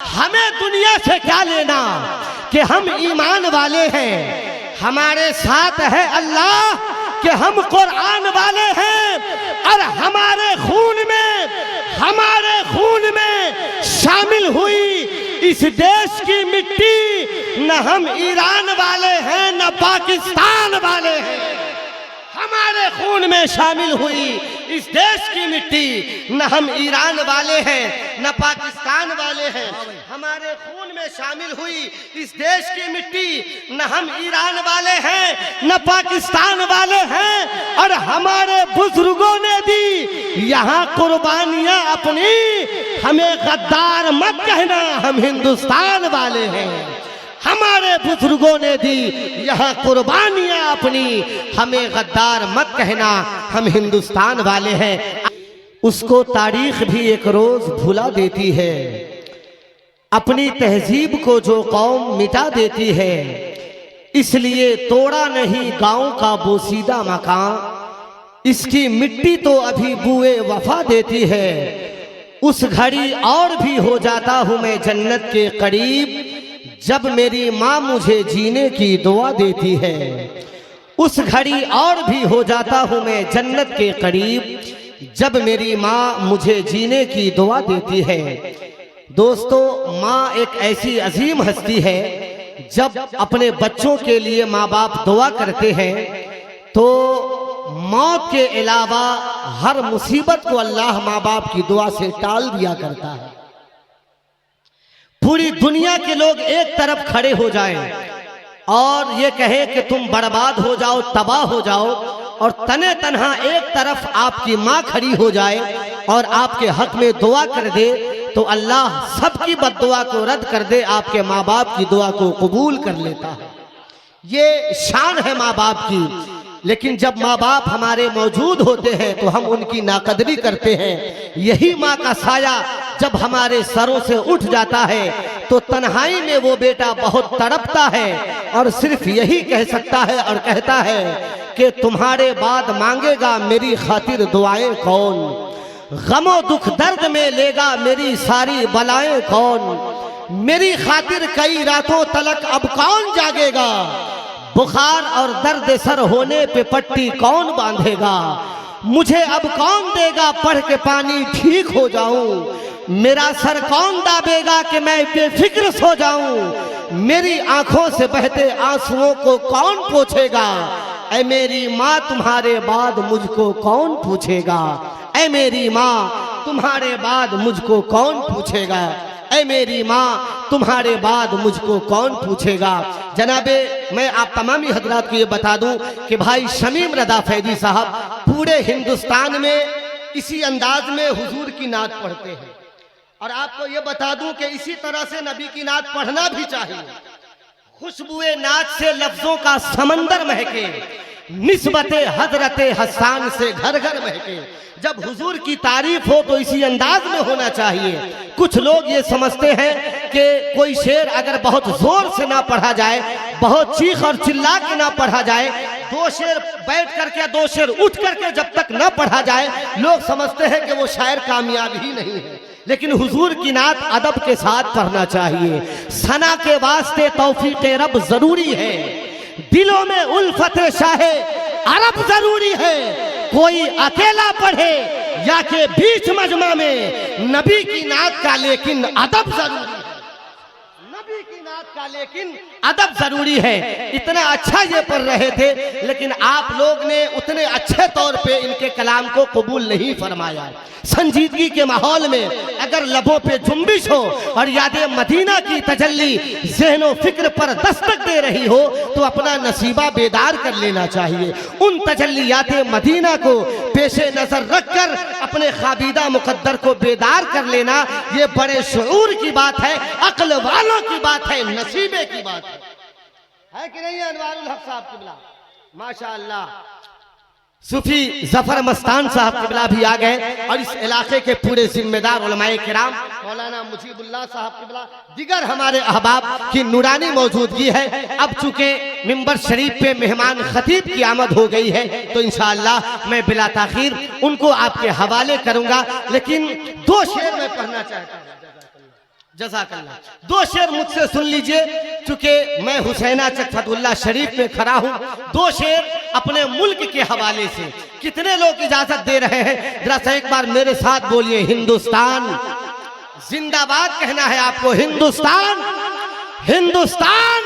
हमें दुनिया से क्या लेना कि हम ईमान वाले हैं, हमारे साथ है अल्लाह कि हम कुरान वाले हैं और हमारे खून में शामिल हुई इस देश की मिट्टी। न हम ईरान वाले हैं न पाकिस्तान वाले हैं, हमारे खून में शामिल हुई इस देश की मिट्टी। न हम ईरान वाले हैं न पाकिस्तान वाले हैं, हमारे खून में शामिल हुई इस देश की मिट्टी। न हम ईरान वाले हैं न पाकिस्तान वाले हैं, और हमारे बुजुर्गों ने दी यहाँ कुर्बानियां अपनी। हमें गद्दार मत कहना, हम हिंदुस्तान वाले हैं। हमारे बुजुर्गों ने दी यहाँ कुर्बानियां अपनी, हमें गद्दार मत कहना, हम हिंदुस्तान वाले हैं। उसको तारीख भी एक रोज भुला देती है, अपनी तहजीब को जो कौम मिटा देती है। इसलिए तोड़ा नहीं गांव का बोसीदा मकान, इसकी मिट्टी तो अभी बुए वफा देती है। उस घड़ी और भी हो जाता हूं मैं जन्नत के करीब, जब मेरी माँ मुझे जीने की दुआ देती है। उस घड़ी और भी हो जाता हूँ मैं जन्नत के करीब, जब मेरी माँ मुझे जीने की दुआ देती है। दोस्तों, माँ एक ऐसी अजीम हस्ती है, जब अपने बच्चों के लिए माँ बाप दुआ करते हैं तो मौत के अलावा हर मुसीबत को अल्लाह माँ बाप की दुआ से टाल दिया करता है। पूरी दुनिया के लोग एक तरफ खड़े हो जाएं और ये कहें कि तुम बर्बाद हो जाओ, तबाह हो जाओ, और तने तन्हा एक तरफ आपकी माँ खड़ी हो जाए और आपके हक में दुआ कर दे, तो अल्लाह सबकी बद्दुआ को रद्द कर दे, आपके माँ बाप की दुआ को कबूल कर लेता है। ये शान है माँ बाप की। लेकिन जब माँ बाप हमारे मौजूद होते हैं तो हम उनकी नाकदरी करते हैं। यही माँ का साया जब हमारे सरों से उठ जाता है तो तन्हाई में वो बेटा बहुत तड़पता है और सिर्फ यही कह सकता है और कहता है कि तुम्हारे बाद मांगेगा मेरी खातिर दुआएं कौन, गमो दुख दर्द में लेगा मेरी सारी बलाएं कौन, मेरी खातिर कई रातों तलक अब कौन जागेगा, बुखार और दर्द सर होने पे पट्टी कौन बांधेगा, मुझे अब कौन देगा पढ़ के पानी ठीक हो जाऊं, मेरा सर कौन दाबेगा कि मैं बेफिक्र सो जाऊं, मेरी आंखों से बहते आंसुओं को कौन पोंछेगा, ऐ मेरी माँ तुम्हारे बाद मुझको कौन पूछेगा, ऐ मेरी माँ तुम्हारे बाद मुझको कौन पूछेगा, ऐ मेरी माँ तुम्हारे बाद मुझको कौन पूछेगा। जनाबे, मैं आप तमामी हजरात को ये बता दूं कि भाई शमीम रजा फैदी साहब पूरे हिंदुस्तान में इसी अंदाज में हुजूर की नात पढ़ते हैं, और आपको ये बता दूं कि इसी तरह से नबी की नात पढ़ना भी चाहिए। खुशबुए नात से लफ्जों का समंदर महके, निस्बते हजरते हसन से घर घर महके। जब हुजूर की तारीफ हो तो इसी अंदाज में होना चाहिए। कुछ लोग ये समझते हैं कि कोई शेर अगर बहुत जोर से ना पढ़ा जाए, बहुत चीख और चिल्ला के ना पढ़ा जाए, दो शेर बैठ करके दो शेर उठ करके जब तक ना पढ़ा जाए, लोग समझते हैं कि वो शायर कामयाब ही नहीं है। लेकिन हुजूर की नात अदब के साथ पढ़ना चाहिए। सना के वास्ते तौफीक़े रब जरूरी है, दिलों में उल्फते शाहे अरब जरूरी है। कोई अकेला पढ़े या के बीच मजमा में, नबी की नात का लेकिन अदब जरूरी है, नबी की नात का लेकिन अदब जरूरी है। इतना अच्छा ये पढ़ रहे थे, लेकिन आप लोग ने उतने अच्छे तौर पे इनके कलाम को कबूल नहीं फरमाया। संजीदगी के माहौल में अगर लबों पे जुम्बिश हो और यादें मदीना की तजल्ली ज़हनो फिक्र पर दस्तक दे रही हो तो अपना नसीबा बेदार कर लेना चाहिए। उन तजल्लियाते मदीना को पेशे नजर रखकर अपने खाबीदा मुकद्दर को बेदार कर लेना, ये बड़े शऊर की बात है, अक्ल वालों की बात है, नसीबे की बात है कि नहीं? अनवारुल हक साहब किबला माशाअल्लाह, सूफी जफर मस्तान साहब किबला भी आ गए, और इस इलाके के पूरे जिम्मेदार उलमाए किराम मौलाना मुजीबुल्लाह साहब किबला, दिगर हमारे अहबाब की नूरानी मौजूदगी है। अब चूंकि मिंबर शरीफ पे मेहमान खतीब की आमद हो गई है तो इंशाअल्लाह मैं बिला ताखीर उनको आपके हवाले करूंगा। लेकिन दो शेर मैं पढ़ना चाहता हूँ। जज़ाकल्लाह। दो शेर मुझसे सुन लीजिए, चूंकि मैं हुसैना चक फतहुल्लाह शरीफ में खड़ा हूं। दो शेर अपने मुल्क के हवाले से। कितने लोग इजाजत दे रहे हैं, जरा सा एक बार मेरे साथ बोलिए, हिंदुस्तान जिंदाबाद कहना है आपको। हिंदुस्तान, हिंदुस्तान।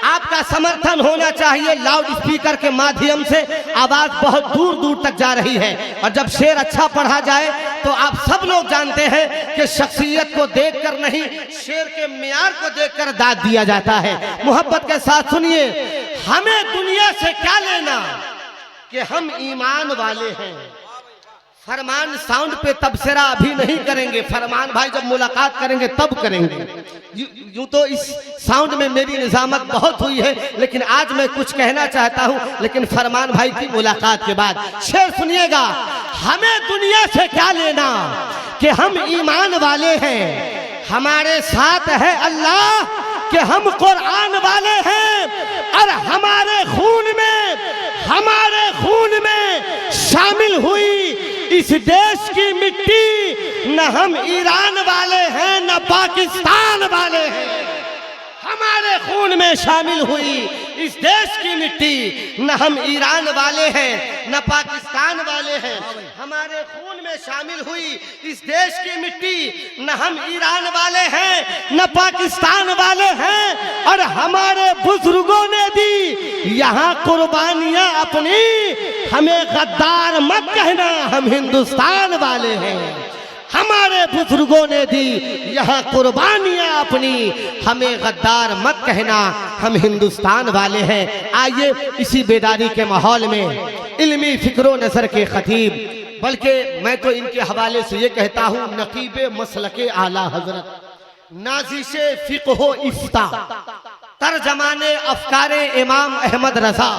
आपका समर्थन होना चाहिए। लाउड स्पीकर के माध्यम से आवाज बहुत दूर दूर तक जा रही है, और जब शेर अच्छा पढ़ा जाए तो आप सब लोग जानते हैं कि शख्सियत को देखकर नहीं, शेर के मियार को देखकर दाद दिया जाता है। मोहब्बत के साथ सुनिए, हमें दुनिया से क्या लेना कि हम ईमान वाले हैं। फरमान साउंड पे तबसरा अभी नहीं करेंगे, फरमान भाई जब मुलाकात करेंगे तब करेंगे। यूं तो इस साउंड में मेरी निजामत बहुत हुई है, लेकिन आज मैं कुछ कहना चाहता हूं, लेकिन फरमान भाई की मुलाकात के बाद। शेर सुनिएगा, हमें दुनिया से क्या लेना कि हम ईमान वाले हैं। हमारे साथ है अल्लाह कि हम कुरान वाले हैं, और हमारे खून में शामिल हुई इस देश की मिट्टी। न हम ईरान वाले हैं न पाकिस्तान वाले हैं। हमारे खून में शामिल हुई इस देश की मिट्टी। न हम ईरान वाले हैं न पाकिस्तान वाले हैं। हमारे खून में शामिल हुई इस देश की मिट्टी। न हम ईरान वाले हैं न पाकिस्तान वाले हैं। और हमारे बुजुर्गों ने दी यहाँ कुर्बानियां अपनी। हमें गद्दार मत कहना, हम हिंदुस्तान वाले हैं। हमारे बुजुर्गों ने दी यहाँ कुर्बानियां अपनी। हमें गद्दार मत कहना, हम हिंदुस्तान वाले हैं। आइए इसी बेदारी के माहौल में इल्मी फिक्रो नजर के खतीब, बल्कि मैं तो इनके हवाले से ये कहता हूँ, नकीबे मसलके आला हजरत, नाजिशे फिक़्हो इफ्ता, तर्जमाने अफकारे इमाम अहमद रजा,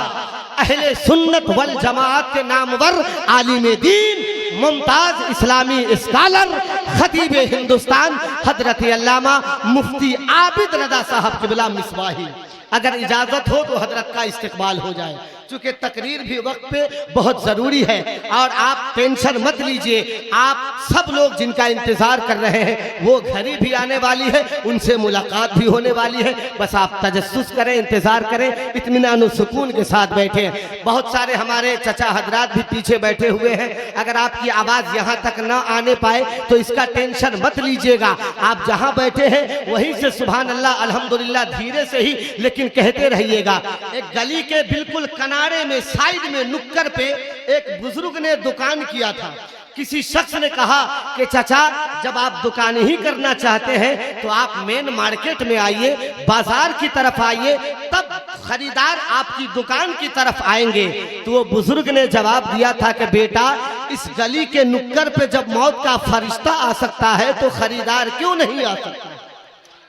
अहले सुन्नत वल जमात के नामवर आलिम दीन, मुमताज इस्लामी स्कॉलर, खतीब हिंदुस्तान हजरत अल्लामा मुफ्ती आबिद रजा साहब क़िबला मिसबाही। अगर इजाजत हो तो हजरत का इस्तकबाल हो जाए, चूंकि तकरीर भी वक्त पे बहुत जरूरी है। और आप टेंशन मत लीजिए, आप सब लोग जिनका इंतजार कर रहे हैं वो घड़ी भी आने वाली है, उनसे मुलाकात भी होने वाली है। बस आप तजस्सुस करें, इंतजार करें, इत्मीनान सुकून के साथ बैठे। बहुत सारे हमारे चचा हजरात भी पीछे बैठे हुए हैं। अगर आपकी आवाज यहाँ तक ना आने पाए तो इसका टेंशन मत लीजिएगा। आप जहाँ बैठे हैं वहीं से सुभान अल्लाह अल्हम्दुलिल्लाह धीरे से ही लेकिन कहते रहिएगा। एक गली के बिल्कुल किनारे में, साइड में, नुक्कड़ पे एक बुजुर्ग ने दुकान किया था। किसी शख्स ने कहा कि चाचा, जब आप दुकान ही करना चाहते हैं तो आप मेन मार्केट में आइए, बाजार की तरफ आइए, तब खरीदार आपकी दुकान की तरफ आएंगे। तो वो बुजुर्ग ने जवाब दिया था कि बेटा, इस गली के नुक्कड़ पे जब मौत का फरिश्ता आ सकता है तो खरीदार क्यों नहीं आ सकता?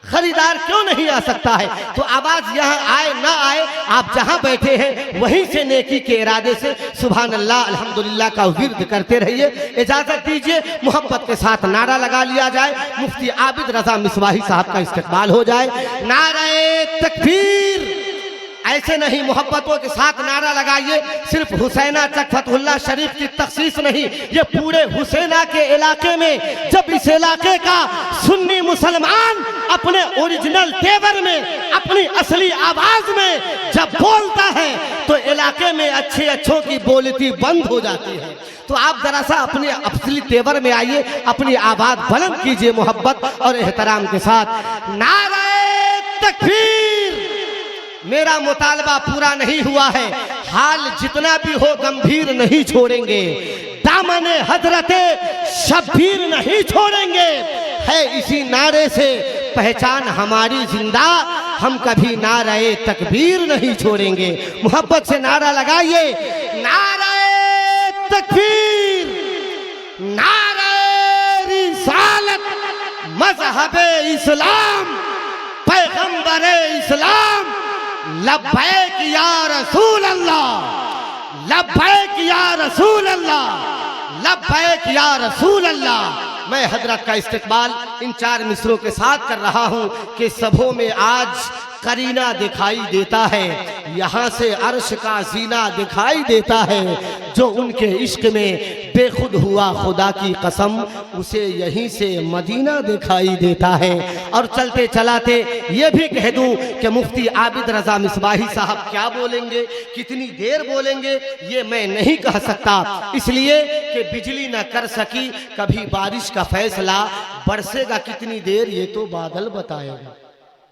खरीदार क्यों नहीं आ सकता है? तो आवाज यहाँ आए ना आए, आप जहाँ बैठे हैं वहीं से नेकी के इरादे से सुभान अल्लाह अल्हम्दुलिल्लाह का विर्द करते रहिए। इजाजत दीजिए, मोहब्बत के साथ नारा लगा लिया जाए, मुफ्ती आबिद रजा मिसबाही साहब का इस्तकबाल हो जाए। नारे तकबीर। ऐसे नहीं, मोहब्बतों के साथ नारा लगाइए। सिर्फ हुसैना चक फतहुल्लाह शरीफ की तखसीस नहीं, ये पूरे हुसैना के इलाके में जब इस इलाके का सुन्नी मुसलमान अपने ओरिजिनल तेवर में, अपनी असली आवाज में जब बोलता है तो इलाके में अच्छे अच्छों की बोलती बंद हो जाती है। तो आप जरा सा अपने असली तेवर में आइए, अपनी आवाज बुलंद कीजिए मोहब्बत और एहतराम के साथ। नारे तकबीर। मेरा मुतालबा पूरा नहीं हुआ है, हाल जितना भी हो गंभीर नहीं छोड़ेंगे, दामने हजरते शब्बीर नहीं छोड़ेंगे। है इसी नारे से पहचान हमारी जिंदा, हम कभी नारे तकबीर नहीं छोड़ेंगे। मोहब्बत से नारा लगाइए, नारे तकबीर, नारे रिसालत, मजहबे इस्लाम, पैगंबरे इस्लाम, लब्बैक या रसूल अल्लाह, लब्बैक या रसूल अल्लाह, लब्बैक या रसूल अल्लाह। मैं हजरत का इस्तकबाल इन 4 मिसरों के साथ कर रहा हूँ कि सबों में आज करीना दिखाई देता है। यहाँ से अर्श का जीना दिखाई देता है। जो उनके इश्क में बेखुद हुआ खुदा की कसम, उसे यहीं से मदीना दिखाई देता है। और चलते चलाते ये भी कह दूं कि मुफ्ती आबिद रजा मिसबाही साहब क्या बोलेंगे, कितनी देर बोलेंगे, ये मैं नहीं कह सकता, इसलिए कि बिजली न कर सकी कभी बारिश का फैसला, बरसेगा कितनी देर ये तो बादल बताएगा।